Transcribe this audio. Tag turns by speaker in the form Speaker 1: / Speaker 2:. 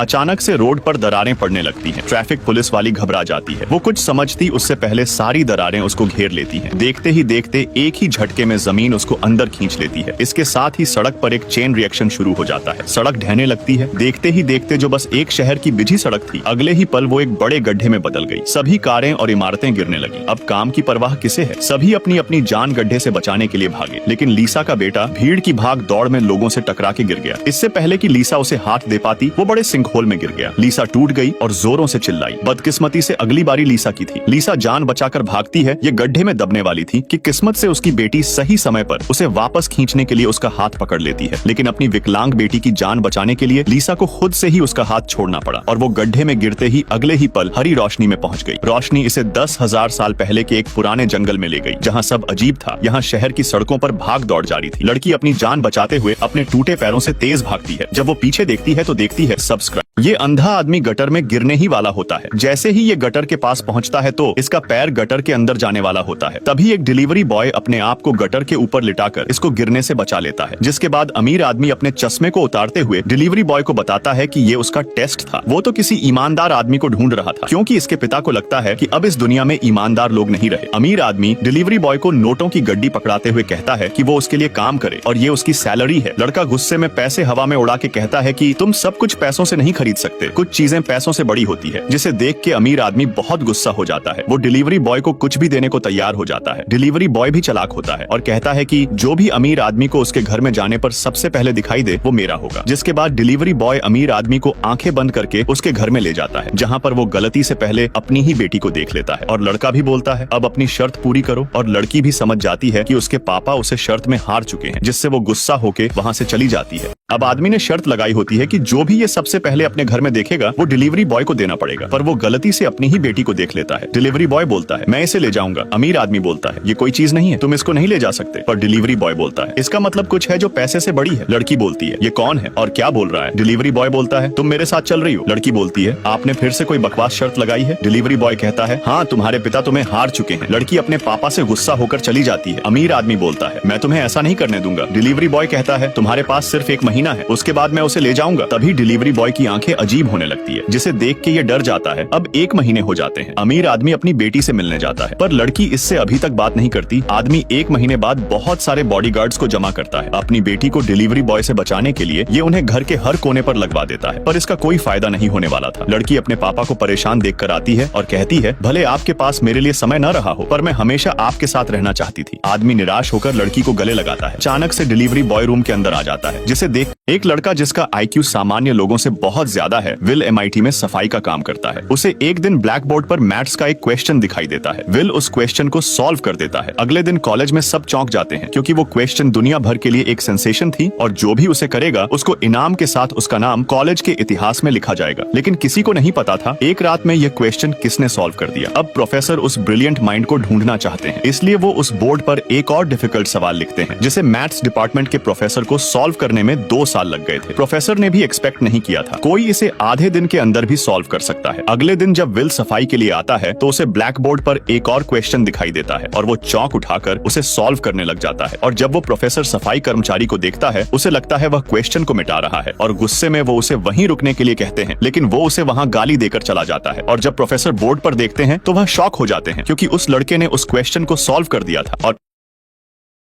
Speaker 1: अचानक से रोड पर दरारें पड़ने लगती हैं। ट्रैफिक पुलिस वाली घबरा जाती है। वो कुछ समझती उससे पहले सारी दरारें उसको घेर लेती हैं। देखते ही देखते एक ही झटके में जमीन उसको अंदर खींच लेती है। इसके साथ ही सड़क पर एक चेन रिएक्शन शुरू हो जाता है। सड़क ढहने लगती है। देखते ही देखते जो बस एक शहर की बिजी सड़क थी, अगले ही पल वो एक बड़े गड्ढे में बदल गई। सभी कारें और इमारतें गिरने लगी। अब काम की परवाह किसे है? सभी अपनी अपनी जान गड्ढे से बचाने के लिए भागे, लेकिन लीसा का बेटा भीड़ की भाग दौड़ में लोगों से टकरा के गिर गया। इससे पहले कि लीसा उसे हाथ दे पाती, वो बड़े सिंकहोल में गिर गया। लीसा टूट गई और जोरों से चिल्लाई। बदकिस्मती से अगली बारी लीसा की थी। लीसा जान बचाकर भागती है। ये गड्ढे में दबने वाली थी कि किस्मत से उसकी बेटी सही समय पर उसे वापस खींचने के लिए उसका हाथ पकड़ लेती है। लेकिन अपनी विकलांग बेटी की जान बचाने के लिए लीसा को खुद से ही उसका हाथ छोड़ना पड़ा और वो गड्ढे में गिरते ही अगले ही पल हरी रोशनी में पहुंच गई। रोशनी इसे 10,000 साल पहले के एक पुराने जंगल में ले गई, जहाँ सब अजीब था। यहाँ शहर की सड़कों पर भाग दौड़ जारी थी। लड़की अपनी जान बचाते हुए अपने टूटे पैरों से तेज भागती है। जब वो पीछे देखती है तो देखती है सब्सक्राइब। ये अंधा आदमी गटर में गिरने ही वाला होता है। जैसे ही ये गटर के पास पहुंचता है तो इसका पैर गटर के अंदर जाने वाला होता है। तभी एक डिलीवरी बॉय अपने आप को गटर के ऊपर लिटाकर इसको गिरने से बचा लेता है। जिसके बाद अमीर आदमी अपने चश्मे को उतारते हुए डिलीवरी बॉय को बताता है कि ये उसका टेस्ट था। वो तो किसी ईमानदार आदमी को ढूंढ रहा था, क्योंकि इसके पिता को लगता है कि अब इस दुनिया में ईमानदार लोग नहीं रहे। अमीर आदमी डिलीवरी बॉय को नोटों की गड्डी पकड़ाते हुए कहता है कि वो उसके लिए काम करे और ये उसकी सैलरी है। लड़का गुस्से में पैसे हवा में उड़ा के कहता है कि तुम सब कुछ पैसों से नहीं खरीद सकते, कुछ चीजें पैसों से बड़ी होती है। जिसे देख के अमीर आदमी बहुत गुस्सा हो जाता है। वो डिलीवरी बॉय को कुछ भी देने को तैयार हो जाता है। डिलीवरी बॉय भी चालाक होता है और कहता है कि जो भी अमीर आदमी को उसके घर में जाने पर सबसे पहले दिखाई दे वो मेरा होगा। जिसके बाद डिलीवरी बॉय अमीर आदमी को आंखें बंद करके उसके घर में ले जाता है, जहाँ पर वो गलती से पहले अपनी ही बेटी को देख लेता है। और लड़का भी बोलता है अब अपनी शर्त पूरी करो, और लड़की भी समझ जाती है कि उसके पापा उसे शर्त में हार चुके हैं, जिससे वो गुस्सा होके वहाँ से चली जाती है। अब आदमी ने शर्त लगाई होती है कि जो भी ये सबसे पहले अपने घर में देखेगा वो डिलीवरी बॉय को देना पड़ेगा, पर वो गलती से अपनी ही बेटी को देख लेता है। डिलीवरी बॉय बोलता है मैं इसे ले जाऊंगा। अमीर आदमी बोलता है ये कोई चीज नहीं है, तुम इसको नहीं ले जा सकते। पर डिलीवरी बॉय बोलता है इसका मतलब कुछ है जो पैसे से बड़ी है। लड़की बोलती है ये कौन है और क्या बोल रहा है? डिलीवरी बॉय बोलता है तुम मेरे साथ चल रही हो। लड़की बोलती है आपने फिर से कोई बकवास शर्त लगाई है। डिलीवरी बॉय कहता है हाँ, तुम्हारे पिता तुम्हें हार चुके हैं। लड़की अपने पापा से गुस्सा होकर चली जाती है। अमीर आदमी बोलता है मैं तुम्हें ऐसा नहीं करने दूंगा। डिलीवरी बॉय कहता है तुम्हारे पास सिर्फ 1 महीना है, उसके बाद मैं उसे ले जाऊंगा। तभी डिलीवरी बॉय की आंखें अजीब होने लगती है, जिसे देख के ये डर जाता है। अब 1 महीने हो जाते हैं। अमीर आदमी अपनी बेटी से मिलने जाता है, पर लड़की इससे अभी तक बात नहीं करती। आदमी 1 महीने बाद बहुत सारे बॉडीगार्ड्स को जमा करता है। अपनी बेटी को डिलीवरी बॉय से बचाने के लिए ये उन्हें घर के हर कोने पर लगवा देता है, पर इसका कोई फायदा नहीं होने वाला था। लड़की अपने पापा को परेशान देखकर आती है और कहती है भले आपके पास मेरे लिए समय न रहा हो, पर मैं हमेशा आपके साथ रहना चाहती थी। आदमी निराश होकर लड़की को गले लगाता है। अचानक से डिलीवरी बॉय रूम के अंदर आ जाता है, जिसे देख एक लड़का जिसका IQ सामान्य लोगों से बहुत ज्यादा है, विल MIT में सफाई का काम करता है। उसे एक दिन ब्लैक बोर्ड पर मैथ्स का एक क्वेश्चन दिखाई देता है। विल उस क्वेश्चन को सॉल्व कर देता है। अगले दिन कॉलेज में सब चौंक जाते हैं, क्योंकि वो क्वेश्चन दुनिया भर के लिए एक सेंसेशन थी और जो भी उसे करेगा उसको इनाम के साथ उसका नाम कॉलेज के इतिहास में लिखा जाएगा। लेकिन किसी को नहीं पता था एक रात में यह क्वेश्चन किसने सॉल्व कर दिया। अब प्रोफेसर उस ब्रिलियंट माइंड को ढूंढना चाहते हैं, इसलिए वो उस बोर्ड पर एक और डिफिकल्ट सवाल लिखते हैं, जिसे मैथ्स डिपार्टमेंट के प्रोफेसर को सॉल्व करने में 2 साल लग गए थे। प्रोफेसर ने भी एक्सपेक्ट नहीं किया था कोई इसे आधे दिन के अंदर भी सॉल्व कर सकता है। अगले दिन जब विल सफाई के लिए आता है तो उसे ब्लैक बोर्ड पर एक और क्वेश्चन दिखाई देता है और वो चौंक उठाकर उसे सॉल्व करने लग जाता है। और जब वो प्रोफेसर सफाई कर्मचारी को देखता है, उसे लगता है वह क्वेश्चन को मिटा रहा है और गुस्से में वो उसे वहीं रुकने के लिए कहते हैं, लेकिन वो उसे वहां गाली देकर चला जाता है। और जब प्रोफेसर बोर्ड पर देखते हैं तो वह शॉक हो जाते हैं, क्योंकि उस लड़के ने उस क्वेश्चन को सॉल्व कर दिया था। और